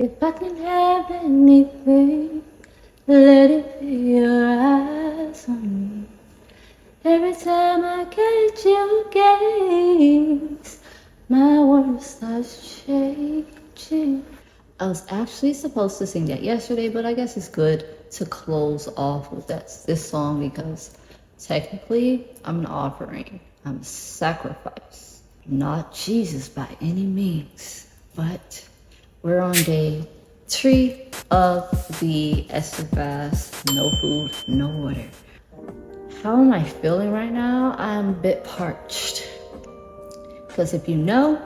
If I can have anything, let it be your eyes on me. Every time I catch your gaze, my world starts changing. I was actually supposed to sing that yesterday, but I guess it's good to close off with this song because technically I'm an offering. I'm a sacrifice. Not Jesus by any means, but we're on day 3 of the Esther fast. No food, no water. How am I feeling right now? I'm a bit parched. Because if you know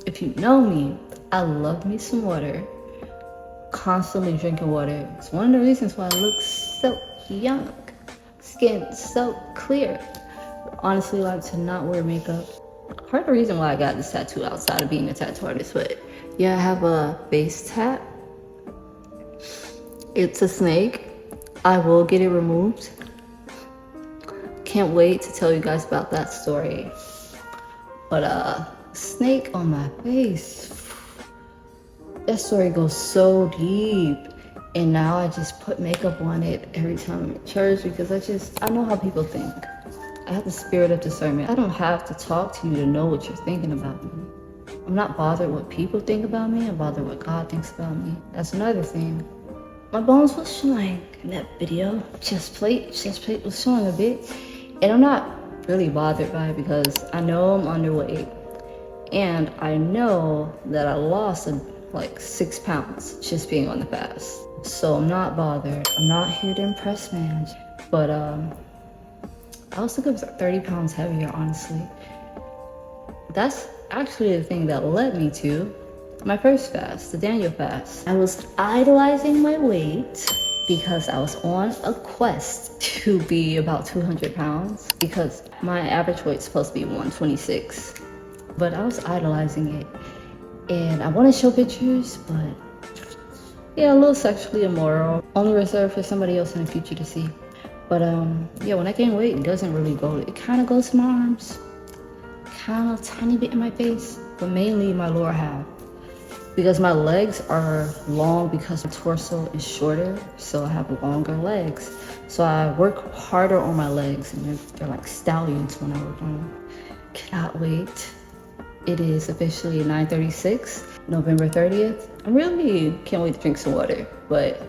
me, I love me some water. Constantly drinking water. It's one of the reasons why I look so young. Skin so clear. Honestly, like to not wear makeup. Part of the reason why I got this tattoo outside of being a tattoo artist, but yeah, I have a face tat. It's a snake. I will get it removed. Can't wait to tell you guys about that story. But snake on my face. That story goes so deep. And now I just put makeup on it every time I'm at church because I know how people think. I have the spirit of discernment. I don't have to talk to you to know what you're thinking about me. I'm not bothered what people think about me. I'm bothered what God thinks about me. That's another thing. My bones was showing in that video. Chest plate was showing a bit. And I'm not really bothered by it because I know I'm underweight. And I know that I lost like 6 pounds just being on the fast. So I'm not bothered. I'm not here to impress man. But I was thinking it was 30 pounds heavier, honestly. That's actually the thing that led me to my first fast, the Daniel fast. I was idolizing my weight because I was on a quest to be about 200 pounds because my average weight's supposed to be 126. But I was idolizing it. And I want to show pictures, but yeah, a little sexually immoral. Only reserved for somebody else in the future to see. But yeah, when I gain weight, it doesn't really go. It kind of goes to my arms, kind of tiny bit in my face, but mainly my lower half. Because my legs are long because my torso is shorter, so I have longer legs. So I work harder on my legs, and they're like stallions when I work on them. Cannot wait. It is officially 9:36, November 30th. I really can't wait to drink some water, but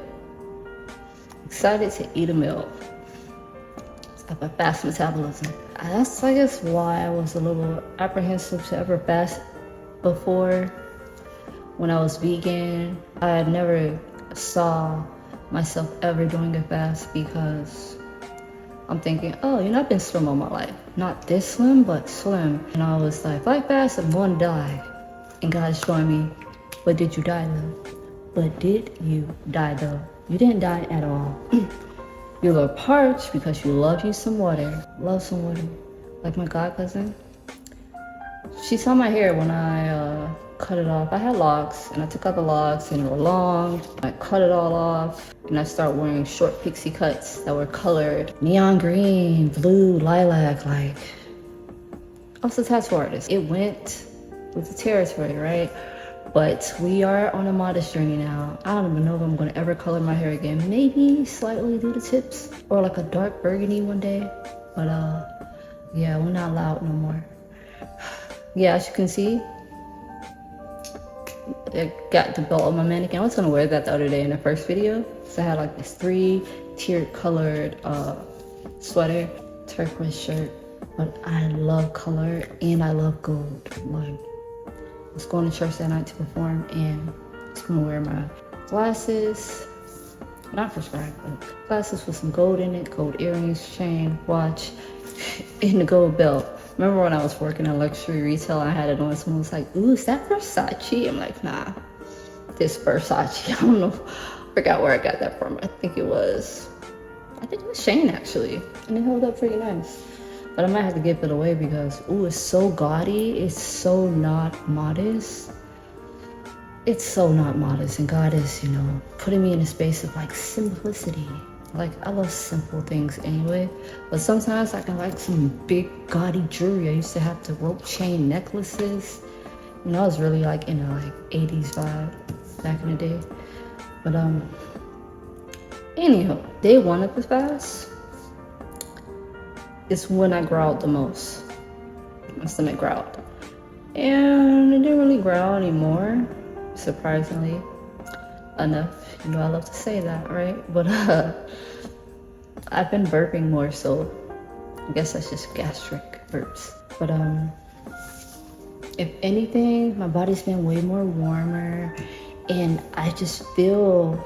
excited to eat a meal. I have a fast metabolism. That's, I guess, why I was a little apprehensive to ever fast before. When I was vegan, I never saw myself ever doing a fast because I'm thinking, oh, you know, I've been slim all my life. Not this slim, but slim. And I was like, if I fast, I'm gonna die. And God's showing me, but did you die though? But did you die though? You didn't die at all. You look parched because you love you some water. Love some water. Like my god cousin. She saw my hair when I cut it off. I had locks and I took out the locks and they were long. I cut it all off and I started wearing short pixie cuts that were colored neon green, blue, lilac. Like, I was a tattoo artist. It went with the territory, right? But we are on a modest journey now. I don't even know if I'm gonna ever color my hair again. Maybe slightly do the tips or like a dark burgundy one day. But yeah, we're not loud no more. Yeah, as you can see, I got the belt on my mannequin. I was gonna wear that the other day in the first video. So I had like this 3-tiered colored sweater, turquoise shirt. But I love color and I love gold. Like, I was going to church that night to perform and I was gonna wear my glasses, not prescribed, but glasses with some gold in it, gold earrings, chain, watch, and the gold belt. Remember when I was working in luxury retail, I had it on, someone was like, ooh, is that Versace? I'm like, nah, this Versace. I don't know, I forgot where I got that from. I think it was Shane actually, and it held up pretty nice. But I might have to give it away because, ooh, it's so gaudy, it's so not modest. It's so not modest, and God is, you know, putting me in a space of like simplicity. Like, I love simple things anyway, but sometimes I can like some big gaudy jewelry. I used to have the rope chain necklaces. You know, I was really like in a like 80s vibe. back in the day. But anyhow, day one of the fast is when I growled the most. My stomach growled. And it didn't really growl anymore, surprisingly enough. You know, I love to say that, right? But I've been burping more, so I guess that's just gastric burps. But if anything, my body's been way more warmer, and I just feel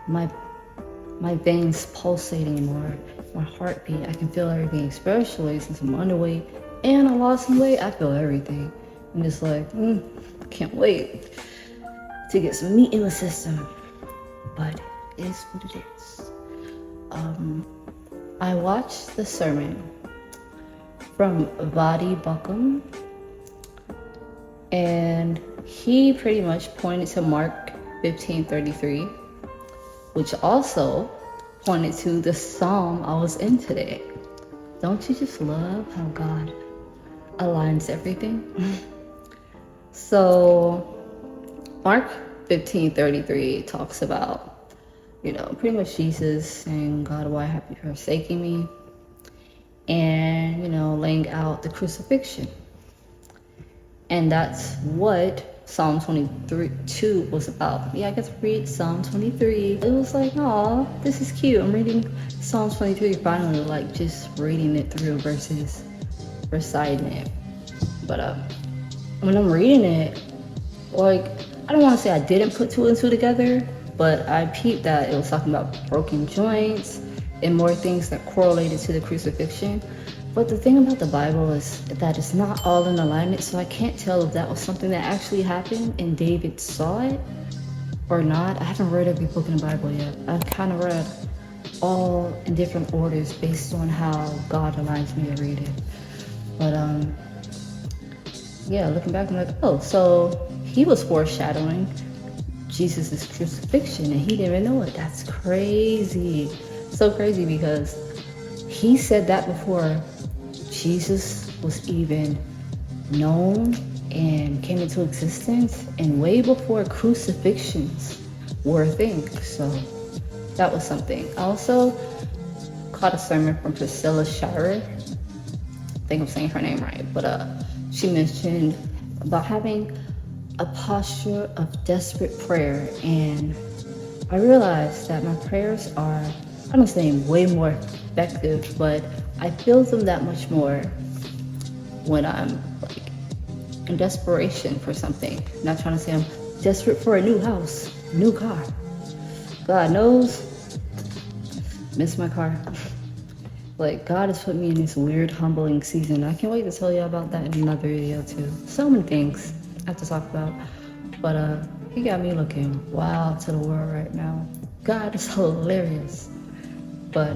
my veins pulsating more, my heartbeat. I can feel everything, especially since I'm underweight and I lost some weight. I feel everything. I'm just like, can't wait to get some meat in the system. But it is what it is. I watched the sermon from Vadi Buckham, and he pretty much pointed to Mark 15:33, which also pointed to the psalm I was in today. Don't you just love how God aligns everything? So Mark 15:33 talks about, you know, pretty much Jesus saying, God, why have you forsaken me? And, you know, laying out the crucifixion. And that's what Psalm 23:2 was about. Yeah, I get to read Psalm 23. It was like, oh, this is cute. I'm reading Psalm 23 finally, like just reading it through versus reciting it. But when I'm reading it, like, I don't want to say I didn't put two and two together, but I peeped that it was talking about broken joints and more things that correlated to the crucifixion. But the thing about the Bible is that it's not all in alignment, so I can't tell if that was something that actually happened and David saw it or not. I haven't read every book in the Bible yet. I've kind of read all in different orders based on how God aligns me to read it. But yeah, looking back, I'm like, oh, so he was foreshadowing Jesus' crucifixion and he didn't even know it. That's crazy. So crazy, because he said that before Jesus was even known and came into existence, and way before crucifixions were a thing. So that was something. I also caught a sermon from Priscilla Shirer. I think I'm saying her name right, but she mentioned about having a posture of desperate prayer, and I realized that my prayers are, I'm not saying way more effective, but I feel them that much more when I'm like in desperation for something. Not trying to say I'm desperate for a new house, new car. God knows, miss my car. Like, God has put me in this weird, humbling season. I can't wait to tell you about that in another video too. So many things I have to talk about. But he got me looking wild to the world right now. God is hilarious. But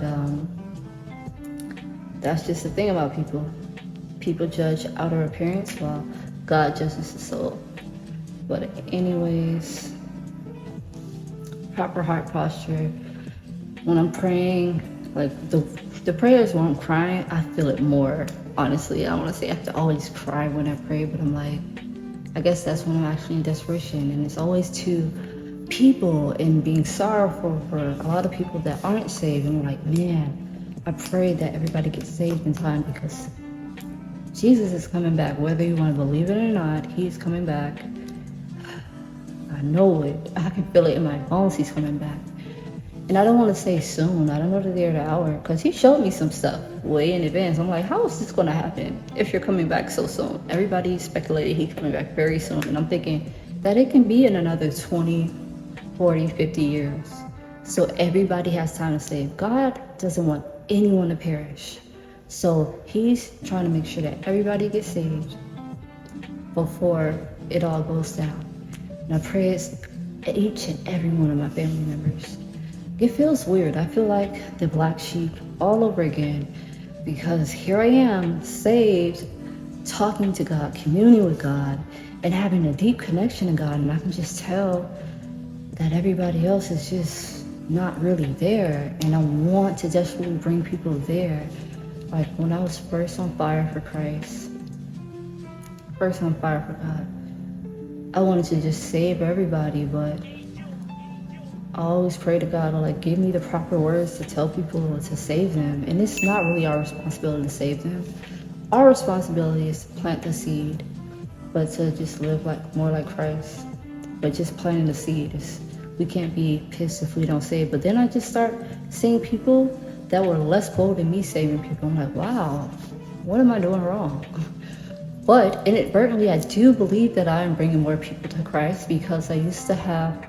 that's just the thing about people. People judge outer appearance while God judges the soul. But anyways, proper heart posture. When I'm praying, like the prayers when I'm crying, I feel it more. Honestly, I don't want to say I have to always cry when I pray, but I'm like, I guess that's when I'm actually in desperation. And it's always to people and being sorrowful for a lot of people that aren't saved. And I'm like, man, I pray that everybody gets saved in time, because Jesus is coming back. Whether you want to believe it or not, he's coming back. I know it. I can feel it in my bones. He's coming back. And I don't want to say soon. I don't know the day or the hour, because he showed me some stuff way in advance. I'm like, how is this going to happen if you're coming back so soon? Everybody speculated he's coming back very soon. And I'm thinking that it can be in another 20, 40, 50 years. So everybody has time to save. God doesn't want anyone to perish. So he's trying to make sure that everybody gets saved before it all goes down. And I pray it's each and every one of my family members. It feels weird. I feel like the black sheep all over again, because here I am, saved, talking to God, communing with God, and having a deep connection to God, and I can just tell that everybody else is just not really there, and I want to desperately bring people there. Like when I was first on fire for Christ, first on fire for God, I wanted to just save everybody, but I always pray to God to like give me the proper words to tell people to save them. And it's not really our responsibility to save them. Our responsibility is to plant the seed, but to just live like more like Christ. But just planting the seed is, we can't be pissed if we don't save. But then I just start seeing people that were less bold than me saving people. I'm like, wow, what am I doing wrong? But inadvertently, I do believe that I am bringing more people to Christ, because I used to have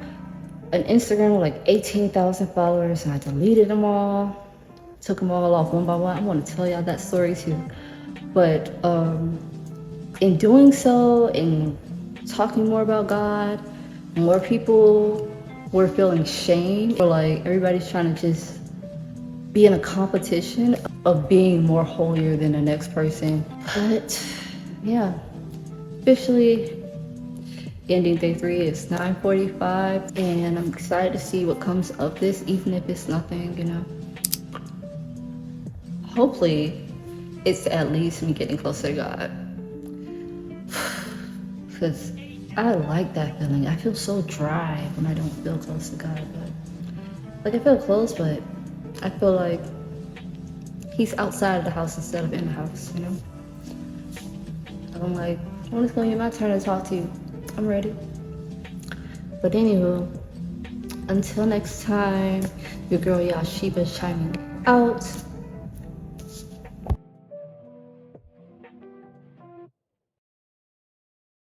an Instagram with like 18,000 followers, and I deleted them all, took them all off one by one. I want to tell y'all that story too. But in doing so, in talking more about God, more people were feeling shame, or like everybody's trying to just be in a competition of being more holier than the next person. But yeah, officially ending day 3 is 9:45, and I'm excited to see what comes of this, even if it's nothing, you know. Hopefully it's at least me getting closer to God, because I like that feeling. I feel so dry when I don't feel close to God. But like, I feel close, but I feel like he's outside of the house instead of in the house, you know. So I'm like, when it's gonna be my turn to talk to you, I'm ready. But anywho, until next time, your girl Yashiva chiming out.